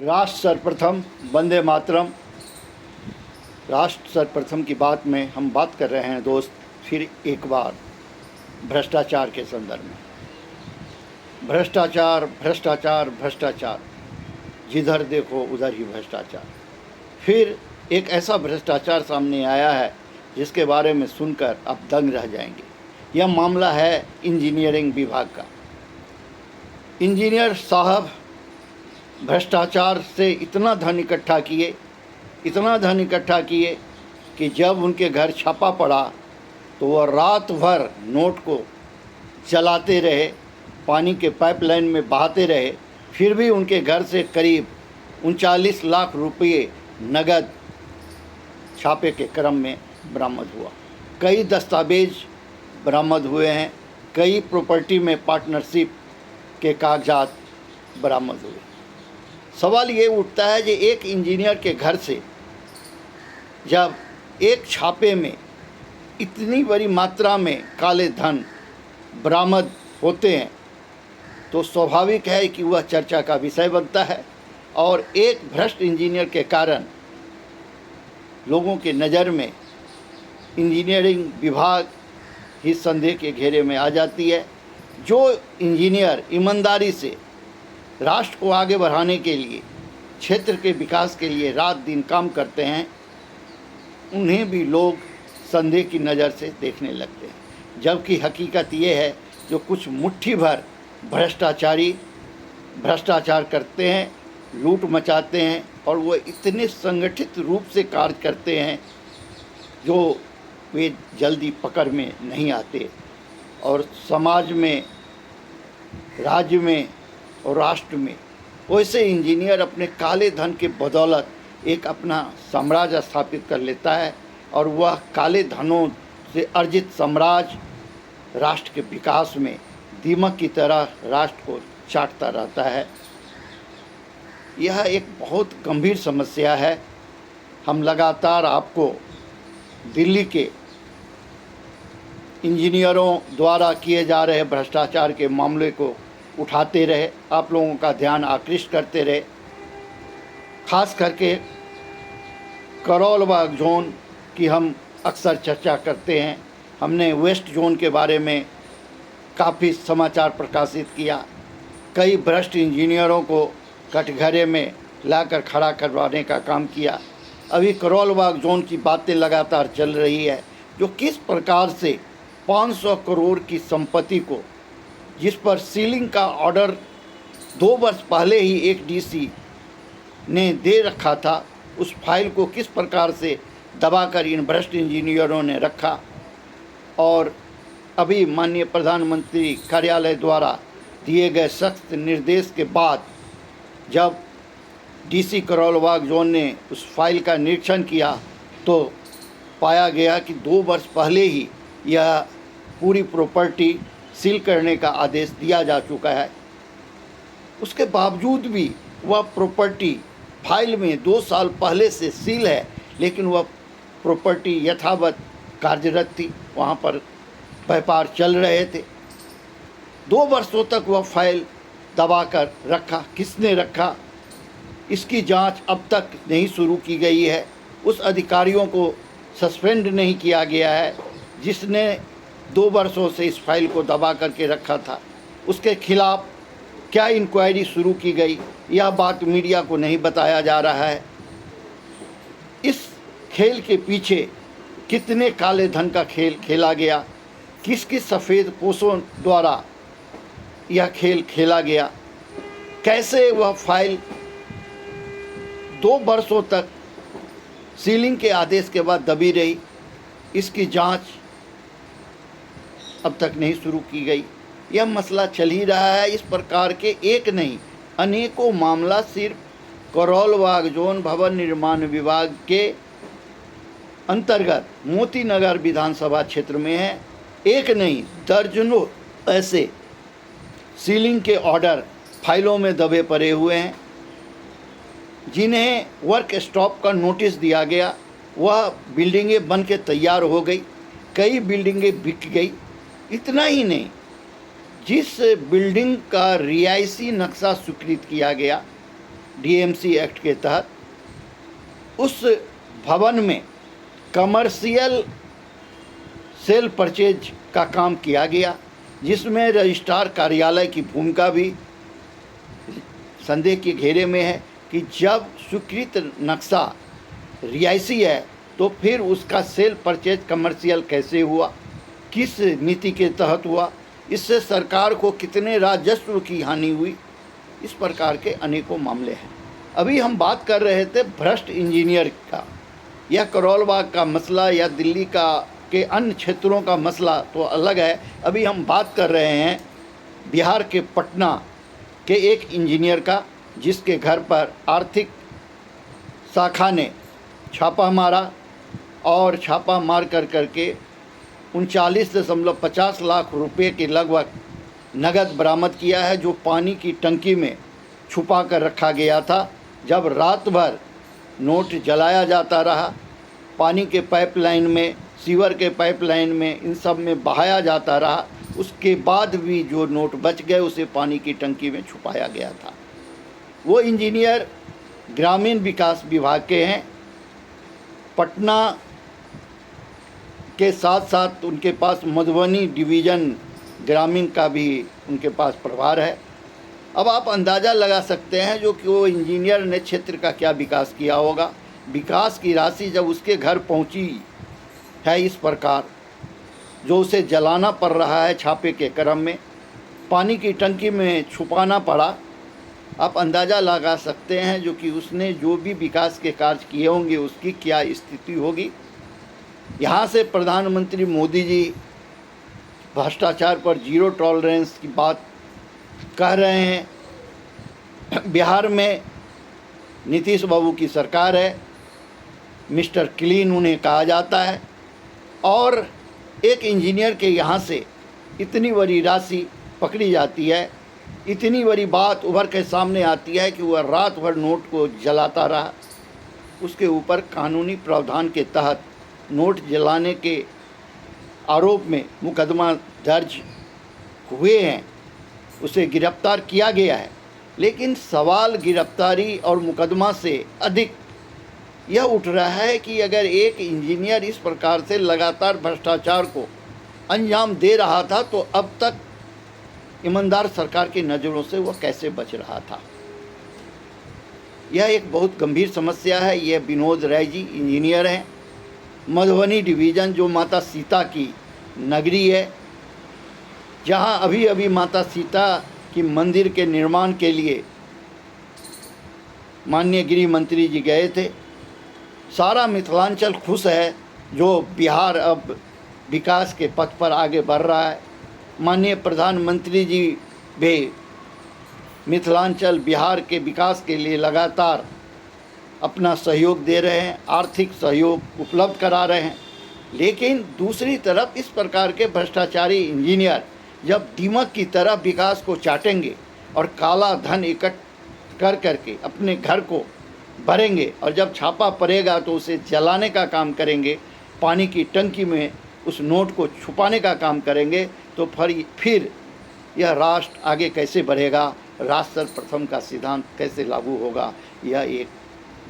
राष्ट्र सर्वप्रथम, वंदे मातरम। राष्ट्र सर्वप्रथम की बात में हम बात कर रहे हैं दोस्त, फिर एक बार भ्रष्टाचार के संदर्भ में। भ्रष्टाचार भ्रष्टाचार भ्रष्टाचार, जिधर देखो उधर ही भ्रष्टाचार। फिर एक ऐसा भ्रष्टाचार सामने आया है जिसके बारे में सुनकर आप दंग रह जाएंगे। यह मामला है इंजीनियरिंग विभाग का। इंजीनियर साहब भ्रष्टाचार से इतना धन इकट्ठा किए कि जब उनके घर छापा पड़ा तो वह रात भर नोट को चलाते रहे, पानी के पाइपलाइन में बहाते रहे, फिर भी उनके घर से करीब 39 लाख रुपये नगद छापे के क्रम में बरामद हुआ। कई दस्तावेज बरामद हुए हैं, कई प्रॉपर्टी में पार्टनरशिप के कागजात बरामद हुए। सवाल ये उठता है कि एक इंजीनियर के घर से जब एक छापे में इतनी बड़ी मात्रा में काले धन बरामद होते हैं तो स्वाभाविक है कि वह चर्चा का विषय बनता है। और एक भ्रष्ट इंजीनियर के कारण लोगों के नज़र में इंजीनियरिंग विभाग ही संदेह के घेरे में आ जाती है। जो इंजीनियर ईमानदारी से राष्ट्र को आगे बढ़ाने के लिए, क्षेत्र के विकास के लिए रात दिन काम करते हैं, उन्हें भी लोग संदेह की नज़र से देखने लगते हैं। जबकि हकीकत ये है जो कुछ मुट्ठी भर भ्रष्टाचारी भ्रष्टाचार करते हैं, लूट मचाते हैं और वो इतने संगठित रूप से कार्य करते हैं जो वे जल्दी पकड़ में नहीं आते। और समाज में, राज्य में और राष्ट्र में वैसे इंजीनियर अपने काले धन के बदौलत एक अपना साम्राज्य स्थापित कर लेता है और वह काले धनों से अर्जित साम्राज्य राष्ट्र के विकास में दीमक की तरह राष्ट्र को चाटता रहता है। यह एक बहुत गंभीर समस्या है। हम लगातार आपको दिल्ली के इंजीनियरों द्वारा किए जा रहे भ्रष्टाचार के मामले को उठाते रहे, आप लोगों का ध्यान आकृष्ट करते रहे। खास करके करौल बाग जोन की हम अक्सर चर्चा करते हैं। हमने वेस्ट जोन के बारे में काफ़ी समाचार प्रकाशित किया। कई भ्रष्ट इंजीनियरों को कटघरे में लाकर खड़ा करवाने का काम किया। अभी करौल बाग जोन की बातें लगातार चल रही है, जो किस प्रकार से 500 करोड़ की संपत्ति को, जिस पर सीलिंग का ऑर्डर 2 वर्ष पहले ही एक डीसी ने दे रखा था, उस फाइल को किस प्रकार से दबाकर इन भ्रष्ट इंजीनियरों ने रखा। और अभी माननीय प्रधानमंत्री कार्यालय द्वारा दिए गए सख्त निर्देश के बाद जब डीसी करौल बाग जोन ने उस फाइल का निरीक्षण किया तो पाया गया कि 2 वर्ष पहले ही यह पूरी प्रॉपर्टी सील करने का आदेश दिया जा चुका है। उसके बावजूद भी वह प्रॉपर्टी फाइल में 2 साल पहले से सील है, लेकिन वह प्रॉपर्टी यथावत कार्यरत थी, वहाँ पर व्यापार चल रहे थे। 2 वर्षों तक वह फाइल दबाकर रखा। किसने रखा, इसकी जांच अब तक नहीं शुरू की गई है। उस अधिकारियों को सस्पेंड नहीं किया गया है जिसने 2 वर्षों से इस फाइल को दबा करके रखा था। उसके खिलाफ क्या इंक्वायरी शुरू की गई, यह बात मीडिया को नहीं बताया जा रहा है। इस खेल के पीछे कितने काले धन का खेल खेला गया, किस किस सफ़ेद पोशों द्वारा यह खेल खेला गया, कैसे वह फाइल 2 वर्षों तक सीलिंग के आदेश के बाद दबी रही, इसकी जांच अब तक नहीं शुरू की गई। यह मसला चल ही रहा है। इस प्रकार के एक नहीं अनेकों मामला सिर्फ करौल बाग जोन भवन निर्माण विभाग के अंतर्गत मोती नगर विधानसभा क्षेत्र में है। एक नहीं दर्जनों ऐसे सीलिंग के ऑर्डर फाइलों में दबे पड़े हुए हैं जिन्हें वर्क स्टॉप का नोटिस दिया गया। वह बिल्डिंगें बन के तैयार हो गई, कई बिल्डिंगें बिक गई। इतना ही नहीं, जिस बिल्डिंग का रिहायशी नक्शा स्वीकृत किया गया, डीएमसी एक्ट के तहत उस भवन में कमर्शियल सेल परचेज का काम किया गया, जिसमें रजिस्ट्रार कार्यालय की भूमिका भी संदेह के घेरे में है कि जब स्वीकृत नक्शा रिहायशी है तो फिर उसका सेल परचेज कमर्शियल कैसे हुआ, किस नीति के तहत हुआ, इससे सरकार को कितने राजस्व की हानि हुई, इस प्रकार के अनेकों मामले हैं। अभी हम बात कर रहे थे भ्रष्ट इंजीनियर का, यह करोल बाग का मसला या दिल्ली का के अन्य क्षेत्रों का मसला तो अलग है। अभी हम बात कर रहे हैं बिहार के पटना के एक इंजीनियर का, जिसके घर पर आर्थिक शाखा ने छापा मारा और छापा मार करके 39.50 लाख रुपए के लगभग नगद बरामद किया है, जो पानी की टंकी में छुपा कर रखा गया था। जब रात भर नोट जलाया जाता रहा, पानी के पाइपलाइन में, सीवर के पाइपलाइन में, इन सब में बहाया जाता रहा, उसके बाद भी जो नोट बच गए उसे पानी की टंकी में छुपाया गया था। वो इंजीनियर ग्रामीण विकास विभाग के हैं। पटना के साथ साथ उनके पास मधुबनी डिवीज़न ग्रामीण का भी उनके पास प्रभार है। अब आप अंदाज़ा लगा सकते हैं जो कि वो इंजीनियर ने क्षेत्र का क्या विकास किया होगा। विकास की राशि जब उसके घर पहुंची है इस प्रकार, जो उसे जलाना पड़ रहा है छापे के क्रम में, पानी की टंकी में छुपाना पड़ा, आप अंदाज़ा लगा सकते हैं जो कि उसने जो भी विकास के कार्य किए होंगे उसकी क्या स्थिति होगी। यहाँ से प्रधानमंत्री मोदी जी भ्रष्टाचार पर जीरो टॉलरेंस की बात कह रहे हैं। बिहार में नीतीश बाबू की सरकार है, मिस्टर क्लीन उन्हें कहा जाता है, और एक इंजीनियर के यहाँ से इतनी बड़ी राशि पकड़ी जाती है, इतनी बड़ी बात उभर के सामने आती है कि वह रात भर नोट को जलाता रहा। उसके ऊपर कानूनी प्रावधान के तहत नोट जलाने के आरोप में मुकदमा दर्ज हुए हैं, उसे गिरफ्तार किया गया है। लेकिन सवाल गिरफ्तारी और मुकदमा से अधिक यह उठ रहा है कि अगर एक इंजीनियर इस प्रकार से लगातार भ्रष्टाचार को अंजाम दे रहा था तो अब तक ईमानदार सरकार की नज़रों से वह कैसे बच रहा था। यह एक बहुत गंभीर समस्या है। यह विनोद राय जी इंजीनियर हैं, मधुबनी डिवीज़न जो माता सीता की नगरी है, जहां अभी अभी माता सीता की मंदिर के निर्माण के लिए माननीय गृह मंत्री जी गए थे। सारा मिथिलांचल खुश है जो बिहार अब विकास के पथ पर आगे बढ़ रहा है। माननीय प्रधानमंत्री जी भी मिथिलांचल बिहार के विकास के लिए लगातार अपना सहयोग दे रहे हैं, आर्थिक सहयोग उपलब्ध करा रहे हैं। लेकिन दूसरी तरफ इस प्रकार के भ्रष्टाचारी इंजीनियर जब दीमक की तरह विकास को चाटेंगे और काला धन इकट्ठा कर करके अपने घर को भरेंगे, और जब छापा पड़ेगा तो उसे जलाने का काम करेंगे, पानी की टंकी में उस नोट को छुपाने का काम करेंगे, तो फिर यह राष्ट्र आगे कैसे बढ़ेगा, राष्ट्र सर्वप्रथम का सिद्धांत कैसे लागू होगा, यह एक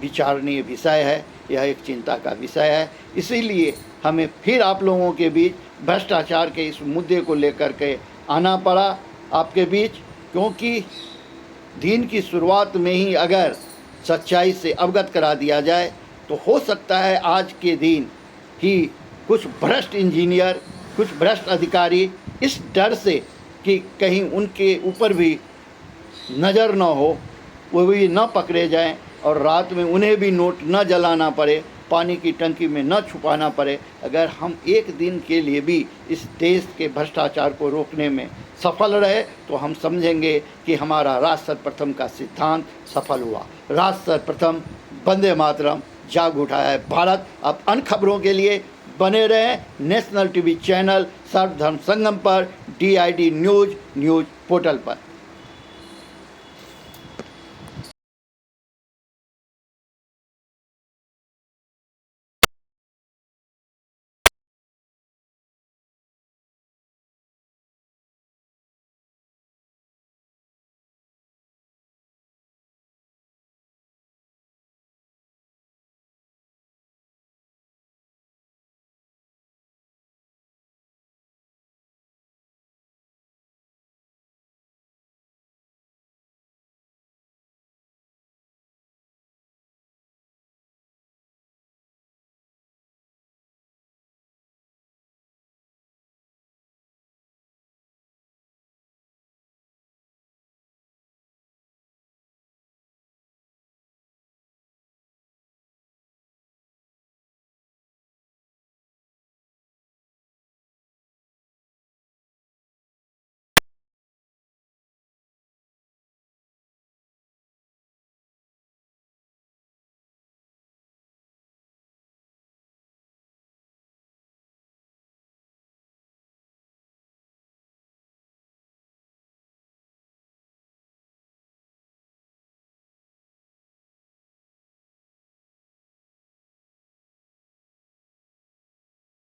विचारणीय विषय है, यह एक चिंता का विषय है। इसीलिए हमें फिर आप लोगों के बीच भ्रष्टाचार के इस मुद्दे को लेकर के आना पड़ा आपके बीच, क्योंकि दिन की शुरुआत में ही अगर सच्चाई से अवगत करा दिया जाए तो हो सकता है आज के दिन ही कुछ भ्रष्ट इंजीनियर, कुछ भ्रष्ट अधिकारी इस डर से कि कहीं उनके ऊपर भी नज़र न हो, वो भी न पकड़े जाएं और रात में उन्हें भी नोट न जलाना पड़े, पानी की टंकी में न छुपाना पड़े। अगर हम एक दिन के लिए भी इस देश के भ्रष्टाचार को रोकने में सफल रहे तो हम समझेंगे कि हमारा राष्ट्र सर्वप्रथम का सिद्धांत सफल हुआ। राष्ट्र सर्वप्रथम, वंदे मातरम, जाग उठा है भारत। अब अन्य खबरों के लिए बने रहें नेशनल टीवी चैनल सर्वधर्म संगम पर, DID न्यूज़ पोर्टल पर।